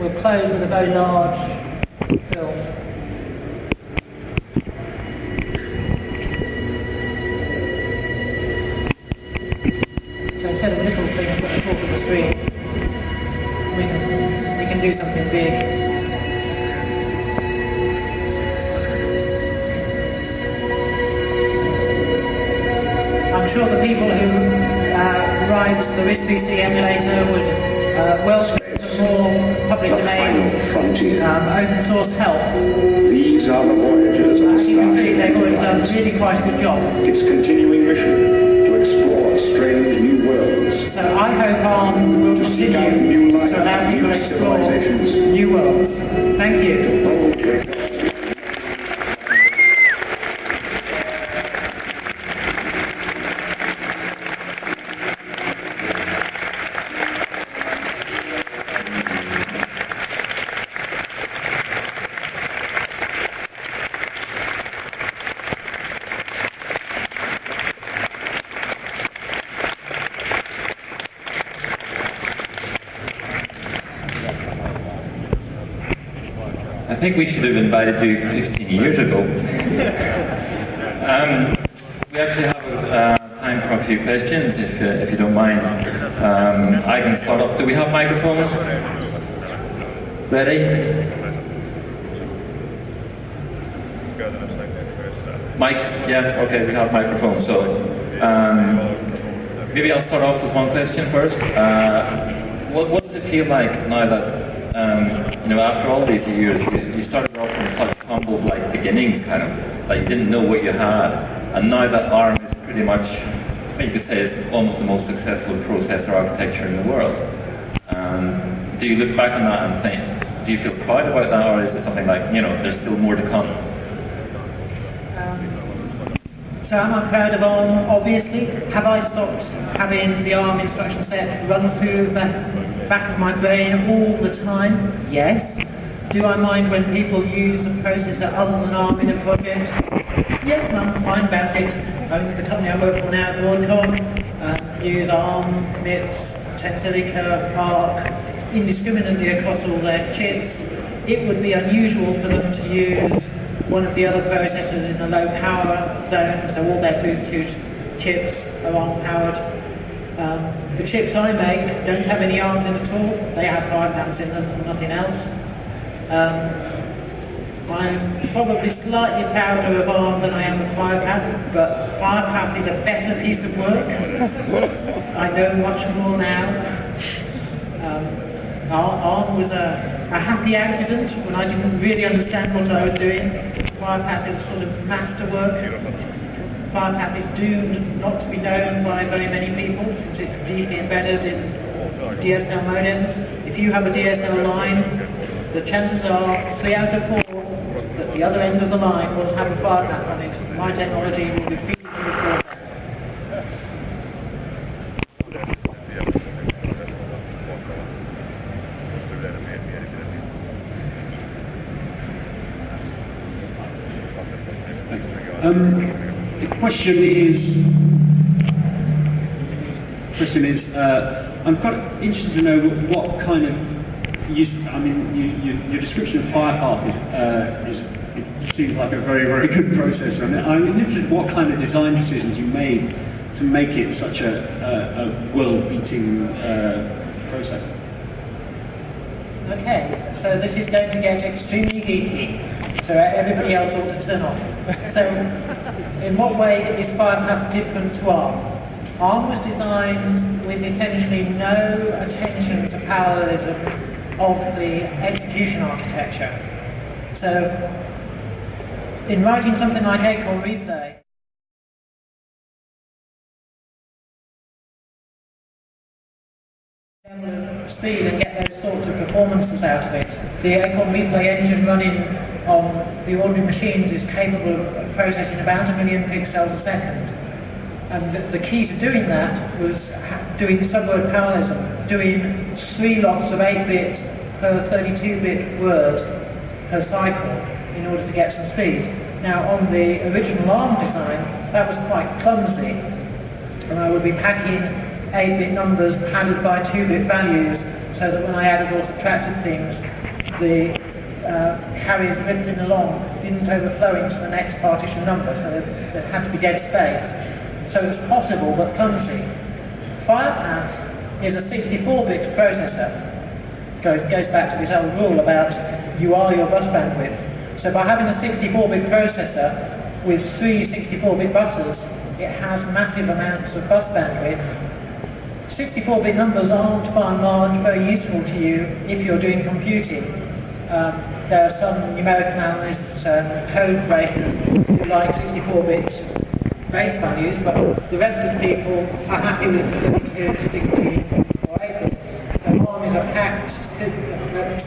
we'll close with a very large film. So instead of little things that are talking the screen, we can do something big. I'm sure the people who write the RISC-PC emulator would welcome more public domain open source help. These are the voyages of As you can see, they've already done really quite a good job. its continuing mission to explore strange new worlds. So I hope ARM will continue to allow people to explore new worlds. Thank you. I think we should have invited you 15 years ago. We actually have time for a few questions, if you don't mind. I can start off. Do we have microphones? Ready? Mike? Yeah, okay, we have microphones. So maybe I'll start off with one question first. What does it feel like now that after all these years, you started off from such humble beginnings, kind of, like you didn't know what you had, and now that ARM is pretty much, you could say, it's almost the most successful processor architecture in the world. Do you look back on that and think, do you feel proud about that, or is it something like, there's still more to come? So am I proud of ARM? Obviously. Have I stopped having the ARM instruction set run through the back of my brain all the time? Yes. Do I mind when people use a processor other than ARM in a project? Yes, I'm fine about it. The company I work for now, Acorn, use ARM, MIPS, Tensilica, ARC, indiscriminately across all their chips. It would be unusual for them to use one of the other processors in the low power zone, so all their Bluetooth chips are ARM powered. The chips I make don't have any ARMs in at all. They have 5 paths in them and nothing else. I'm probably slightly prouder of ARM than I am of 5path, but 5path is a better piece of work. I know much more now. ARM was a happy accident when I didn't really understand what I was doing. 5path is sort of masterwork. 5path is doomed not to be known by very many people since it's deeply embedded in DSL modems. If you have a DSL line, the chances are 3 out of 4 that the other end of the line will have a 5path on it. My technology will be feeding you with 4path. The question is, I'm quite interested to know what kind of use. I mean, your description of Firepath it seems like a very, very good processor. And I'm interested in what kind of design decisions you made to make it such a world-beating processor. Okay, so this is going to get extremely geeky, so everybody else ought to turn off. So, in what way is Firepath different to ARM? ARM was designed with essentially no attention to parallelism of the execution architecture. So, in writing something like Acorn Replay, speed and get those sorts of performances out of it. The Acorn Replay engine running on the ordinary machines is capable of processing about 1 million pixels a second. And the key to doing that was doing subword parallelism, doing 3 lots of 8-bit per 32-bit word per cycle in order to get some speed. Now on the original ARM design, that was quite clumsy, and I would be packing 8-bit numbers padded by 2-bit values, so that when I added or subtracted things, the carriers drifting along didn't overflow into the next partition number, so there had to be dead space. So it's possible but clumsy. FirePath is a 64-bit processor. Goes back to this old rule about you are your bus bandwidth. So by having a 64-bit processor with 3 64-bit buses, it has massive amounts of bus bandwidth. 64-bit numbers aren't by and large very useful to you if you're doing computing. There are some numerical analysts and code breakers who like 64-bit base values, but the rest of the people are happy with 32, 16, or 8 bits. So ARM is a packed,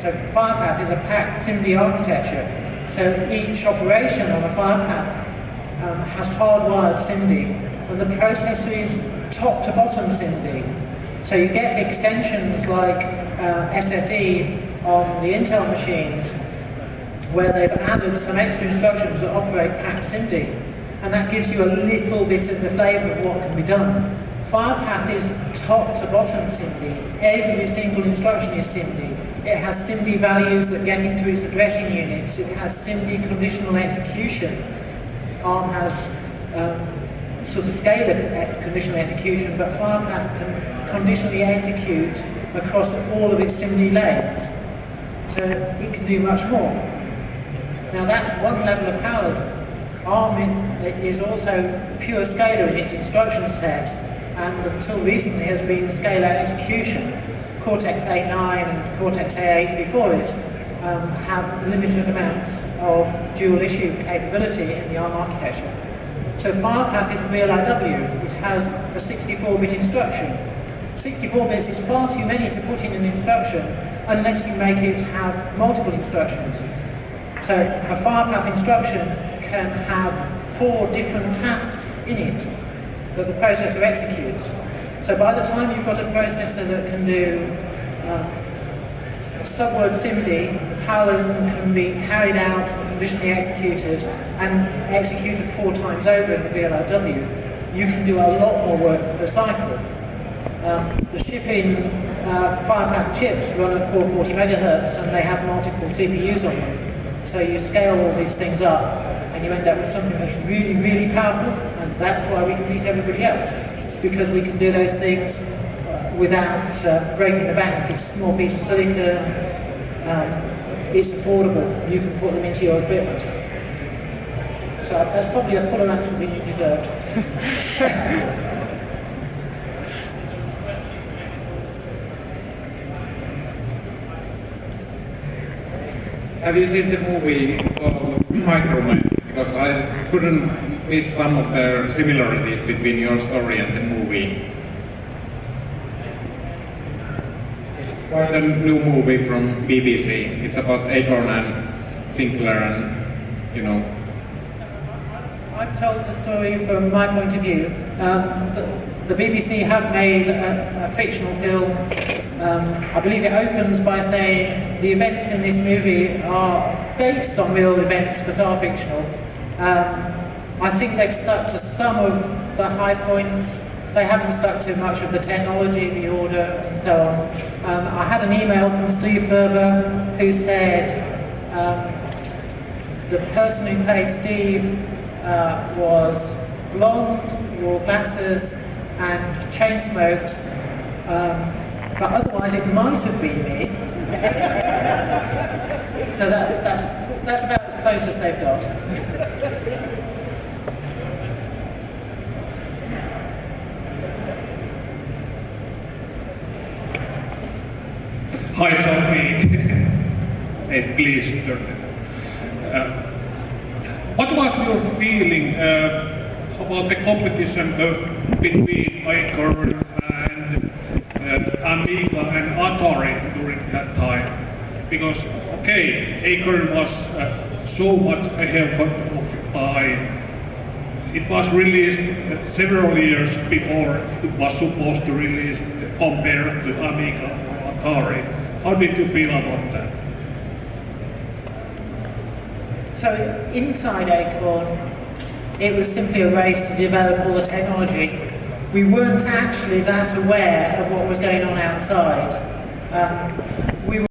so FirePath is a packed SIMD architecture. So each operation on a FirePath has hardwired SIMD, and the processor is top to bottom SIMD. So you get extensions like SSE on the Intel machines, where they've added some extra instructions that operate packed SIMD, and that gives you a little bit of the flavour of what can be done. FirePath is top to bottom SIMD. Every single instruction is SIMD. It has SIMD values that get into its addressing units. It has SIMD conditional execution. ARM has sort of scalar conditional execution, but FirePath can conditionally execute across all of its SIMD lanes. So it can do much more. Now that's one level of power. ARM is also pure scalar in its instruction set, and until recently has been scalar execution. Cortex-A9 and Cortex-A8 before it have limited amounts of dual issue capability in the ARM architecture. So FirePath is real IW. It has a 64-bit instruction. 64 bits is far too many to put in an instruction unless you make it have multiple instructions. So a FirePath instruction can have 4 different tasks in it that the processor executes. So by the time you've got a processor that can do subword SIMD, power can be carried out, conditionally executed, and executed 4 times over in the VLIW, you can do a lot more work per cycle. The shipping FirePath chips run at 440 megahertz, and they have multiple CPUs on them. So you scale all these things up, and you end up with something that's really, really powerful, and that's why we can beat everybody else, because we can do those things without breaking the bank. It's a small piece of silicon, it's affordable, you can put them into your equipment. So that's probably a fuller answer than you deserved. Have you seen the movie called Microman? Because I couldn't miss some of the similarities between your story and the movie. It's quite a new movie from BBC. It's about Acorn and Sinclair and, you know. I've told the story from my point of view. The BBC have made a fictional film. I believe it opens by saying the events in this movie are based on real events but are fictional. I think they've stuck to some of the high points. They haven't stuck to much of the technology, the order, and so on. I had an email from Steve Ferber who said the person who played Steve was blonde, wore glasses, and chain smoked. But otherwise it might have been me. So that's about as close as they've got. Hi Sophie. Hey, please. What was your feeling about the competition between Acorn and Amiga and Atari during that time? Because, okay, Acorn was so much ahead of time. It was released several years before it was supposed to release compared to Amiga or Atari. How did you feel about that? So inside Acorn, it was simply a race to develop all the technology. We weren't actually that aware of what was going on outside.